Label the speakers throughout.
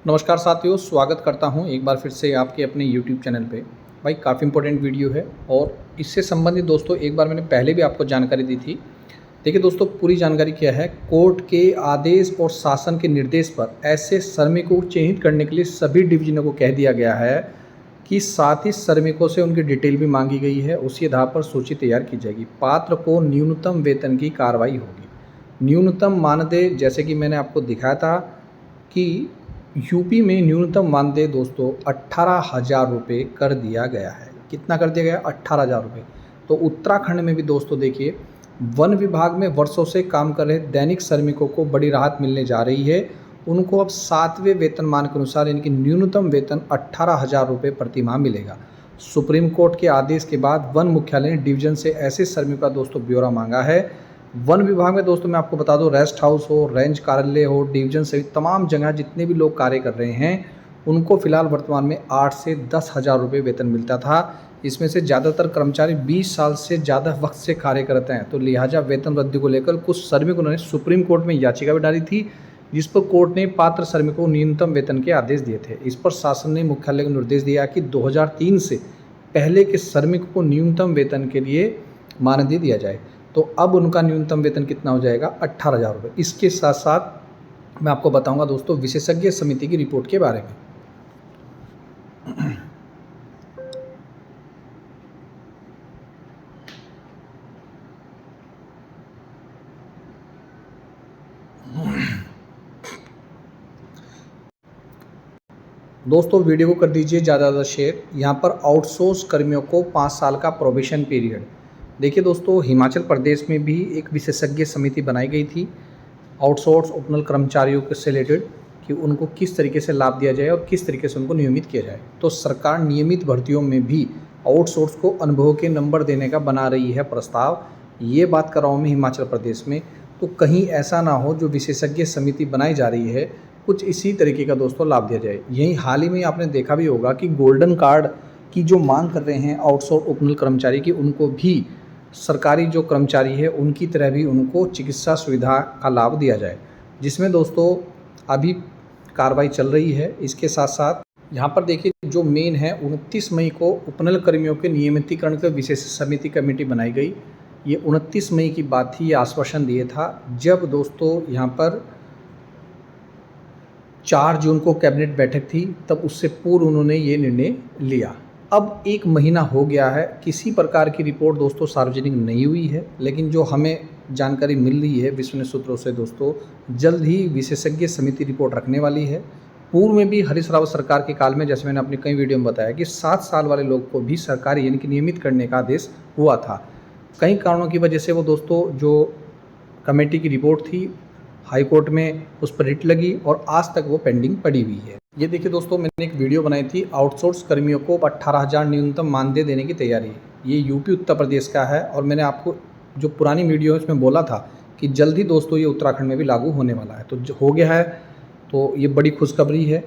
Speaker 1: नमस्कार साथियों, स्वागत करता हूं एक बार फिर से आपके अपने YouTube चैनल पे। भाई काफ़ी इंपॉर्टेंट वीडियो है और इससे संबंधित दोस्तों एक बार मैंने पहले भी आपको जानकारी दी थी। देखिए दोस्तों, पूरी जानकारी क्या है। कोर्ट के आदेश और शासन के निर्देश पर ऐसे श्रमिकों को चिन्हित करने के लिए सभी डिवीजनों को कह दिया गया है कि साथ ही श्रमिकों से उनकी डिटेल भी मांगी गई है। उसी आधार पर सूची तैयार की जाएगी। पात्र को न्यूनतम वेतन की कार्रवाई होगी। न्यूनतम मानदेय जैसे कि मैंने आपको दिखाया था कि यूपी में न्यूनतम मानदेय दोस्तों 18,000 रुपये कर दिया गया है। कितना कर दिया गया? 18,000 रुपये। तो उत्तराखंड में भी दोस्तों देखिए, वन विभाग में वर्षों से काम कर रहे दैनिक श्रमिकों को बड़ी राहत मिलने जा रही है। उनको अब 7वें वेतनमान के अनुसार यानी कि न्यूनतम वेतन 18,000 रुपये प्रति माह मिलेगा। सुप्रीम कोर्ट के आदेश के बाद वन मुख्यालय ने डिवीजन से ऐसे श्रमिकों का दोस्तों ब्यौरा मांगा है। वन विभाग में दोस्तों मैं आपको बता दूं, रेस्ट हाउस हो, रेंज कार्यालय हो, डिवीजन सहित तमाम जगह जितने भी लोग कार्य कर रहे हैं उनको फिलहाल वर्तमान में 8 से 10,000 रुपये वेतन मिलता था। इसमें से ज़्यादातर कर्मचारी 20 साल से ज़्यादा वक्त से कार्य करते हैं, तो लिहाजा वेतन वृद्धि को लेकर कुछ श्रमिकों ने सुप्रीम कोर्ट में याचिका भी डाली थी, जिस पर कोर्ट ने पात्र श्रमिकों को न्यूनतम वेतन के आदेश दिए थे। इस पर शासन ने मुख्यालय को निर्देश दिया कि 2003 से पहले के श्रमिकों को न्यूनतम वेतन के लिए मानदेय दिया जाए। तो अब उनका न्यूनतम वेतन कितना हो जाएगा? 18,000 रुपये। इसके साथ साथ मैं आपको बताऊंगा दोस्तों विशेषज्ञ समिति की रिपोर्ट के बारे में। दोस्तों वीडियो को कर दीजिए ज़्यादा ज़्यादा शेयर। यहाँ पर आउटसोर्स कर्मियों को 5 साल का प्रोबेशन पीरियड। देखिए दोस्तों, हिमाचल प्रदेश में भी एक विशेषज्ञ समिति बनाई गई थी आउटसोर्स उपनल कर्मचारियों के से रिलेटेड कि उनको किस तरीके से लाभ दिया जाए और किस तरीके से उनको नियमित किया जाए। तो सरकार नियमित भर्तियों में भी आउटसोर्स को अनुभव के नंबर देने का बना रही है प्रस्ताव। ये बात कर रहा हूँ मैं हिमाचल प्रदेश में। तो कहीं ऐसा ना हो जो विशेषज्ञ समिति बनाई जा रही है कुछ इसी तरीके का दोस्तों लाभ दिया जाए। यही हाल ही में आपने देखा भी होगा कि गोल्डन कार्ड की जो मांग कर रहे हैं आउटसोर्स उपनल कर्मचारी की, उनको भी सरकारी जो कर्मचारी है उनकी तरह भी उनको चिकित्सा सुविधा का लाभ दिया जाए, जिसमें दोस्तों अभी कार्रवाई चल रही है। इसके साथ साथ यहाँ पर देखिए जो मेन है 29 मई को उपनल कर्मियों के नियमितीकरण के विशेष समिति कमेटी बनाई गई। ये 29 मई की बात थी। ये आश्वासन दिए था जब दोस्तों यहाँ पर 4 जून को कैबिनेट बैठक थी, तब उससे पूर्व उन्होंने ये निर्णय लिया। अब 1 महीना हो गया है, किसी प्रकार की रिपोर्ट दोस्तों सार्वजनिक नहीं हुई है, लेकिन जो हमें जानकारी मिल रही है विश्वसनीय सूत्रों से दोस्तों, जल्द ही विशेषज्ञ समिति रिपोर्ट रखने वाली है। पूर्व में भी हरीश रावत सरकार के काल में, जैसे मैंने अपनी कई वीडियो में बताया, कि 7 साल वाले लोग को भी सरकारी यानी कि नियमित करने का आदेश हुआ था। कई कारणों की वजह से वो दोस्तों जो कमेटी की रिपोर्ट थी हाई कोर्ट में उस पर रिट लगी और आज तक वो पेंडिंग पड़ी हुई है। ये देखिए दोस्तों, मैंने एक वीडियो बनाई थी आउटसोर्स कर्मियों को 18,000 न्यूनतम मानदेय देने की तैयारी। ये यूपी उत्तर प्रदेश का है और मैंने आपको जो पुरानी वीडियो है उसमें बोला था कि जल्द ही दोस्तों ये उत्तराखंड में भी लागू होने वाला है। तो हो गया है, तो ये बड़ी खुशखबरी है।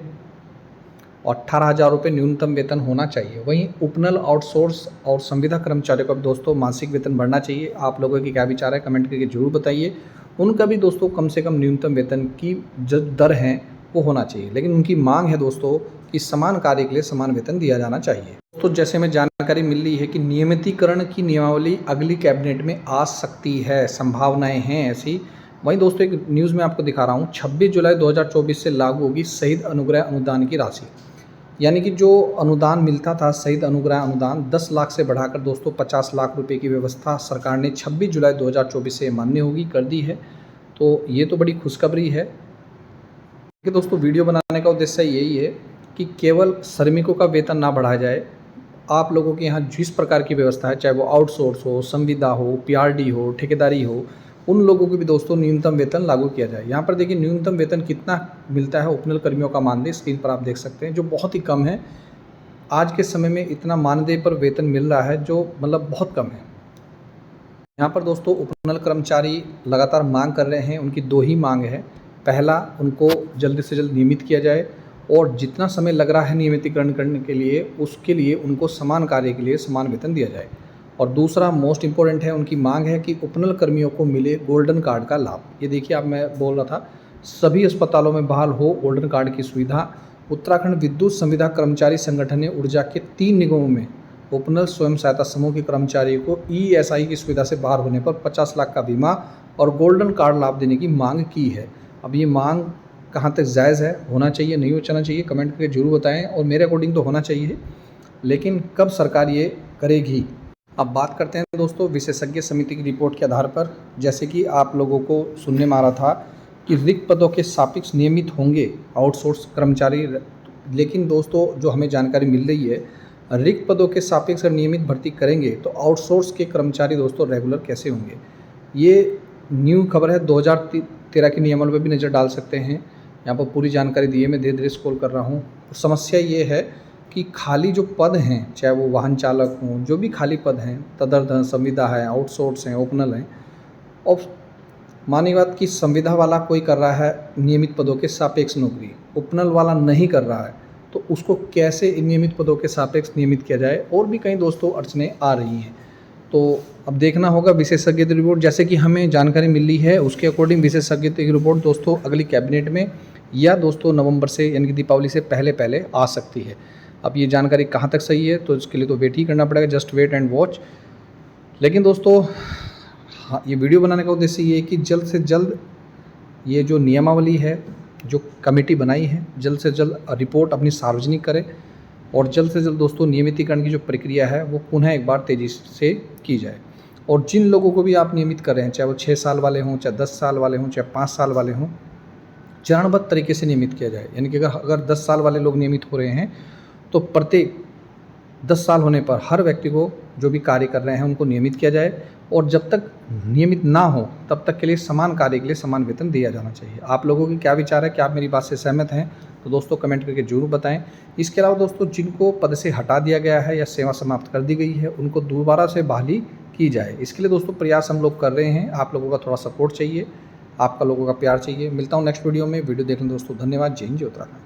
Speaker 1: 18,000 रुपये न्यूनतम वेतन होना चाहिए। वहीं उपनल, आउटसोर्स और संविदा कर्मचारियों का भी दोस्तों मासिक वेतन बढ़ना चाहिए। आप लोगों की क्या विचार है कमेंट करके जरूर बताइए। उनका भी दोस्तों कम से कम न्यूनतम वेतन की जो दर है वो होना चाहिए, लेकिन उनकी मांग है दोस्तों कि समान कार्य के लिए समान वेतन दिया जाना चाहिए। तो जैसे हमें जानकारी मिल रही है कि नियमितीकरण की नियमावली अगली कैबिनेट में आ सकती है, संभावनाएं हैं ऐसी। वहीं दोस्तों एक न्यूज़ में आपको दिखा रहा हूँ, 26 जुलाई 2024 से लागू होगी शहीद अनुग्रह अनुदान की राशि। यानी कि जो अनुदान मिलता था शहीद अनुग्रह अनुदान 10 लाख से बढ़ाकर दोस्तों 50 लाख रुपए की व्यवस्था सरकार ने 26 जुलाई 2024 से मान्य होगी कर दी है। तो ये तो बड़ी खुशखबरी है कि दोस्तों वीडियो बनाने का उद्देश्य यही है कि केवल श्रमिकों का वेतन ना बढ़ाया जाए। आप लोगों के यहाँ जिस प्रकार की व्यवस्था है, चाहे वो आउटसोर्स हो, संविदा हो, पीआरडी हो, ठेकेदारी हो, उन लोगों को भी दोस्तों न्यूनतम वेतन लागू किया जाए। यहाँ पर देखिए न्यूनतम वेतन कितना मिलता है उपनल कर्मियों का मानदेय स्क्रीन पर आप देख सकते हैं, जो बहुत ही कम है। आज के समय में इतना मानदेय पर वेतन मिल रहा है जो मतलब बहुत कम है। यहाँ पर दोस्तों उपनल कर्मचारी लगातार मांग कर रहे हैं। उनकी 2 ही मांग है। पहला, उनको जल्द से जल्द नियमित किया जाए और जितना समय लग रहा है नियमितीकरण करने के लिए उसके लिए उनको समान कार्य के लिए समान वेतन दिया जाए। और दूसरा मोस्ट इम्पोर्टेंट है, उनकी मांग है कि उपनल कर्मियों को मिले गोल्डन कार्ड का लाभ। ये देखिए आप, मैं बोल रहा था सभी अस्पतालों में बहाल हो गोल्डन कार्ड की सुविधा। उत्तराखंड विद्युत संविदा कर्मचारी संगठन ने ऊर्जा के 3 निगमों में उपनल स्वयं सहायता समूह के कर्मचारियों को ESI की सुविधा से बाहर होने पर 50 लाख का बीमा और गोल्डन कार्ड लाभ देने की मांग की है। अब ये मांग कहाँ तक जायज़ है, होना चाहिए नहीं होना चाहिए, कमेंट करके जरूर बताएं। और मेरे अकॉर्डिंग तो होना चाहिए, लेकिन कब सरकार ये करेगी। अब बात करते हैं दोस्तों विशेषज्ञ समिति की रिपोर्ट के आधार पर। जैसे कि आप लोगों को सुनने में आ रहा था कि रिक्त पदों के सापेक्ष नियमित होंगे आउटसोर्स कर्मचारी, लेकिन दोस्तों जो हमें जानकारी मिल रही है, रिक्त पदों के सापेक्ष अगर नियमित भर्ती करेंगे तो आउटसोर्स के कर्मचारी दोस्तों रेगुलर कैसे होंगे। ये न्यू खबर है, 2013 के नियमावली पर भी नज़र डाल सकते हैं। यहाँ पर पूरी जानकारी दी है, मैं धीरे धीरे स्क्रॉल कर रहा हूँ। तो समस्या ये है कि खाली जो पद हैं, चाहे वो वाहन चालक हों, जो भी खाली पद हैं, तदर्थ संविदा है, आउटसोर्स हैं, ओपनल हैं, और मानी बात कि संविदा वाला कोई कर रहा है नियमित पदों के सापेक्ष नौकरी, ओपनल वाला नहीं कर रहा है, तो उसको कैसे नियमित पदों के सापेक्ष नियमित किया जाए। और भी कई दोस्तों अड़चनें आ रही हैं, तो अब देखना होगा विशेषज्ञ की रिपोर्ट। जैसे कि हमें जानकारी मिली है उसके अकॉर्डिंग विशेषज्ञ की रिपोर्ट दोस्तों अगली कैबिनेट में या दोस्तों नवंबर से यानी कि दीपावली से पहले आ सकती है। अब ये जानकारी कहाँ तक सही है तो इसके लिए तो वेट ही करना पड़ेगा, जस्ट वेट एंड वॉच। लेकिन दोस्तों हाँ, ये वीडियो बनाने का उद्देश्य ये है कि जल्द से जल्द ये जो नियमावली है, जो कमेटी बनाई है, जल्द से जल्द रिपोर्ट अपनी सार्वजनिक करें और जल्द से जल्द दोस्तों नियमितीकरण की जो प्रक्रिया है वो पुनः एक बार तेज़ी से की जाए। और जिन लोगों को भी आप नियमित कर रहे हैं, चाहे वो 6 साल वाले हों, चाहे 10 साल वाले हों, चाहे 5 साल वाले हों, चरणबद्ध तरीके से नियमित किया जाए। यानी कि अगर 10 साल वाले लोग नियमित हो रहे हैं तो प्रत्येक 10 साल होने पर हर व्यक्ति को जो भी कार्य कर रहे हैं उनको नियमित किया जाए, और जब तक नियमित ना हो तब तक के लिए समान कार्य के लिए समान वेतन दिया जाना चाहिए। आप लोगों की क्या विचार है, क्या आप मेरी बात से सहमत हैं, तो दोस्तों कमेंट करके जरूर बताएं। इसके अलावा दोस्तों जिनको पद से हटा दिया गया है या सेवा समाप्त कर दी गई है उनको दोबारा से बहाली की जाए। इसके लिए दोस्तों प्रयास हम लोग कर रहे हैं, आप लोगों का थोड़ा सपोर्ट चाहिए, आपका लोगों का प्यार चाहिए। मिलता हूँ नेक्स्ट वीडियो में। वीडियो देखने दोस्तों धन्यवाद। जय हिंद, जय उत्तराखंड।